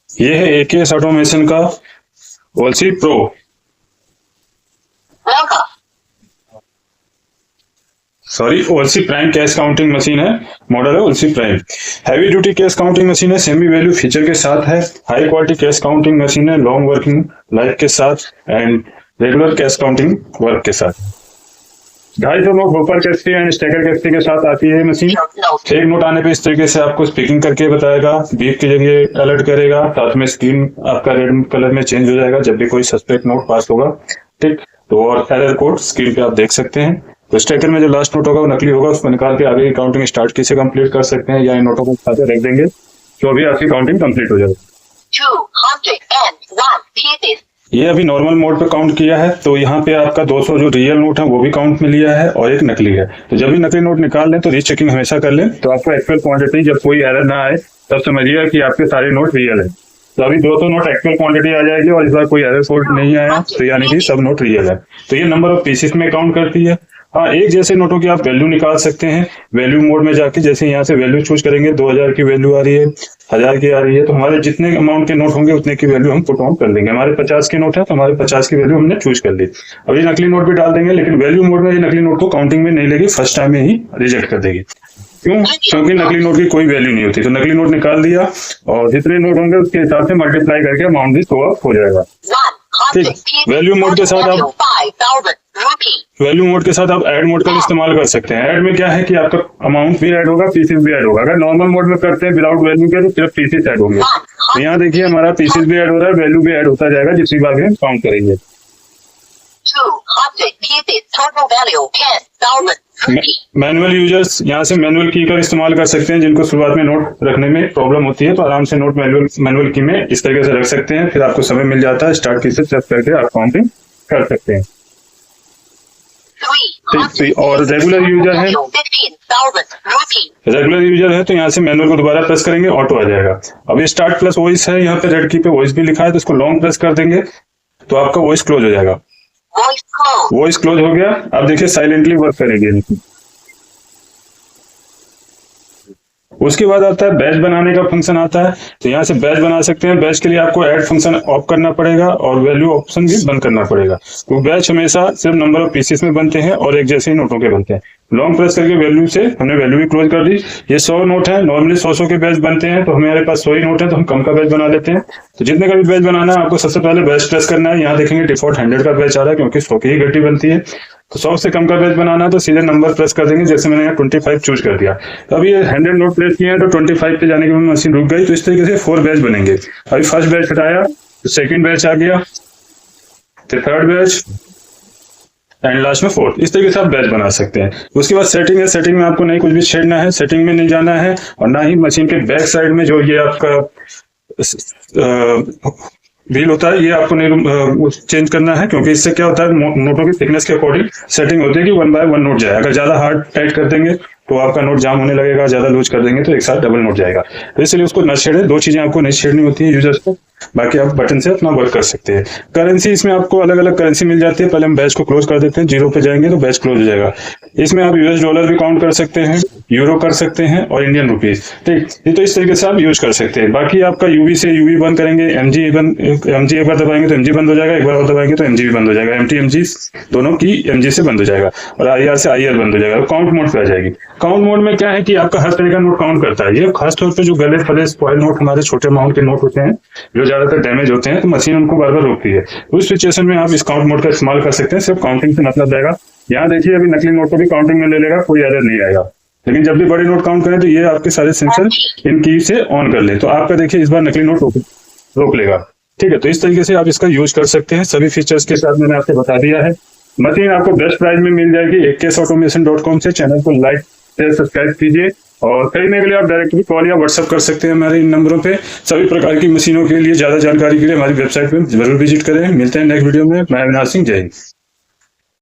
ये है AKS automation का OLC pro. Sorry, OLC prime cash counting machine है। मॉडल है OLC prime. Heavy duty cash counting machine है, सेमी वैल्यू फीचर के साथ है। High quality cash counting machine है, लॉन्ग वर्किंग लाइफ के साथ and regular cash counting work के साथ। 250 note hopper capacity and stacker capacity के साथ आती है मशीन। एक नोट आने पे इस तरीके से आपको स्पीकिंग करके बताएगा, बीप की जगह अलर्ट करेगा, साथ में स्क्रीन आपका रेड कलर में चेंज हो जाएगा जब भी कोई सस्पेक्ट नोट पास होगा। ठीक, तो और एरर कोड स्क्रीन पे आप देख सकते हैं। तो स्टेकर में जो लास्ट नोट होगा वो नकली होगा, उसको निकाल के आगे की काउंटिंग स्टार्ट कैसे कंप्लीट कर सकते हैं, या इन नोटों को साथ रख देंगे तो अभी आपकी काउंटिंग कंप्लीट हो जाएगी। 201 ये अभी नॉर्मल मोड पे काउंट किया है, तो यहाँ पे आपका 200 जो रियल नोट है वो भी काउंट में लिया है और एक नकली है। तो जब भी नकली नोट निकाल लें तो रीचेकिंग हमेशा कर लें, तो आपको एक्चुअल क्वांटिटी जब कोई एरर ना आए तब समझिएगा कि आपके सारे नोट रियल है। तो अभी 200 नोट एक्चुअल क्वांटिटी आ जाएगी और इस बार कोई एरर कोड नहीं आया, तो यानी कि सब नोट रियल है। तो ये नंबर ऑफ पीसेस में काउंट करती है। हाँ, एक जैसे नोटों की आप वैल्यू निकाल सकते हैं। वैल्यू मोड में जाके जैसे यहाँ से वैल्यू चूज करेंगे, 2000 की वैल्यू आ रही है, 1000 की आ रही है, तो हमारे जितने अमाउंट के नोट होंगे उतने की वैल्यू हम पुट ऑन कर देंगे। हमारे 50 के नोट है तो हमारे 50 की वैल्यू हमने चूज कर ली। अब ये नकली नोट भी डाल देंगे, लेकिन वैल्यू मोड में ये नकली नोट को काउंटिंग में नहीं लेगी, फर्स्ट टाइम में ही रिजेक्ट कर देगी। क्यों? क्योंकि नकली नोट की कोई वैल्यू नहीं होती। तो नकली नोट निकाल दिया और जितने नोट होंगे उसके हिसाब से मल्टीप्लाई करके अमाउंट भी शो अप हो जाएगा। ठीक, वैल्यू मोड के साथ आप ऐड मोड का इस्तेमाल कर सकते हैं। ऐड में क्या है कि आपका अमाउंट भी ऐड होगा, पीसेस भी ऐड होगा। अगर नॉर्मल मोड में करते हैं विदाउट वैल्यू के तो सिर्फ पीसेस ऐड होंगे। तो यहाँ देखिए हमारा पीसेस भी ऐड हो रहा है, वैल्यू भी ऐड होता जाएगा जितनी बार भी हम काउंट करेंगे। मैनुअल यूजर्स यहाँ से मैनुअल की का इस्तेमाल कर सकते हैं, जिनको शुरुआत में नोट रखने में प्रॉब्लम होती है तो आराम से नोट मैनुअल की में इस तरीके से रख सकते हैं। फिर आपको समय मिल जाता है, स्टार्ट की से प्रेस करके आप काउंटिंग कर सकते हैं। ठीक, और रेगुलर यूजर है तो यहाँ से मैनुअल को दोबारा प्रेस करेंगे, ऑटो आ जाएगा। अब ये स्टार्ट प्लस वॉइस है, यहाँ पे रेड की पे वॉइस भी लिखा है, तो इसको लॉन्ग प्रेस कर देंगे तो आपका वॉइस क्लोज हो जाएगा। वॉइस क्लोज हो गया। अब देखिए साइलेंटली वर्क करेगी। उसके बाद आता है बैच बनाने का फंक्शन आता है, तो यहाँ से बैच बना सकते हैं। बैच के लिए आपको ऐड फंक्शन ऑफ करना पड़ेगा और वैल्यू ऑप्शन भी बंद करना पड़ेगा। तो बैच हमेशा सिर्फ नंबर ऑफ पीसेस में बनते हैं और एक जैसे ही नोटों के बनते हैं। लॉन्ग प्रेस करके वैल्यू से हमने वैल्यू भी क्लोज कर दी। ये 100 नोट है, नॉर्मली 100 के बैच बनते हैं, तो हमारे पास 100 ही नोट है तो हम कम का बैच बना लेते हैं। तो जितने का भी बैच बनाना है आपको सबसे पहले बैच प्रेस करना है। यहाँ देखेंगे डिफॉल्ट 100 का बैच आ रहा है क्योंकि 100 की ही गड्डी बनती है। तो 100 से कम का बैच बनाना है तो सीधे नंबर प्रेस कर देंगे, जैसे मैंने यहाँ 25 चूज कर दिया। तो अभी ये 100 नोट प्रेस किए हैं तो 25 पे जाने के बाद मशीन रुक गई। तो इस तरीके से 4 बैच बनेंगे। अभी फर्स्ट बैच हटाया तो सेकंड बैच आ गया, फिर थर्ड बैच एंड लास्ट में फोर्थ। इस तरीके से आप बैच बना सकते हैं। उसके बाद सेटिंग है, सेटिंग में आपको नहीं कुछ भी छेड़ना है, सेटिंग में नहीं जाना है और ना ही मशीन के बैक साइड में जो ये आपका व्हील होता है ये आपको नहीं चेंज करना है, क्योंकि इससे क्या होता है नोटों की थिकनेस के अकॉर्डिंग सेटिंग होती है कि 1 बाय 1 नोट जाए। अगर ज्यादा हार्ड टाइट कर देंगे तो आपका नोट जाम होने लगेगा, ज्यादा लूज कर देंगे तो एक साथ डबल नोट जाएगा। तो इसलिए उसको न छेड़े। 2 चीजें आपको नहीं छेड़नी होती है यूजर्स को, बाकी आप बटन से अपना वर्क कर सकते हैं। करेंसी, इसमें आपको अलग अलग करेंसी मिल जाती है। पहले हम बैच को क्लोज कर देते हैं, 0 पे जाएंगे तो बैच क्लोज हो जाएगा। इसमें आप यूएस डॉलर भी काउंट कर सकते हैं, यूरो कर सकते हैं और इंडियन रुपीज। ठीक, ये तो इस तरीके से आप यूज कर सकते हैं। बाकी आपका यूवी से यूवी बंद करेंगे, एमजी एक बार दबाएंगे तो एमजी बंद हो जाएगा, एक बार और दबाएंगे तो एमजी भी बंद हो जाएगा। एमटी एमजी दोनों की एमजी से बंद हो जाएगा और आईआर से आईआर बंद हो जाएगा। काउंट मोड पे आ जाएगी। काउंट मोड में क्या है कि आपका हर तरह का नोट काउंट करता है। ये खासतौर पे जो गले फले स्पॉइल नोट, हमारे छोटे अमाउंट के नोट होते हैं जो ज्यादातर डैमेज होते हैं, तो मशीन उनको बार बार रोकती है। उस सिचुएशन में आप इस काउंट मोड का इस्तेमाल कर सकते हैं। सिर्फ काउंटिंग से मतलब जाएगा। यहाँ देखिए अभी नकली नोट को भी काउंटिंग में ले लेगा, कोई एरर नहीं आएगा। लेकिन जब भी बड़े नोट काउंट करें तो ये आपके सारे सेंसर इन की से ऑन कर ले, तो आपका देखिए इस बार नकली नोट रोक लेगा। ठीक है, तो इस तरीके से आप इसका यूज कर सकते हैं। सभी फीचर्स के साथ मैंने आपको बता दिया है। मशीन आपको बेस्ट प्राइस में मिल जाएगी akesautomation.com से। चैनल को लाइक शेयर सब्सक्राइब कीजिए और खरीदने के लिए आप डायरेक्टली कॉल या व्हाट्सएप कर सकते हैं हमारे इन नंबरों पे। सभी प्रकार की मशीनों के लिए ज्यादा जानकारी के लिए हमारी वेबसाइट पे जरूर विजिट करें। मिलते हैं नेक्स्ट वीडियो में। मैं अविनाश सिंह, जय हिंद।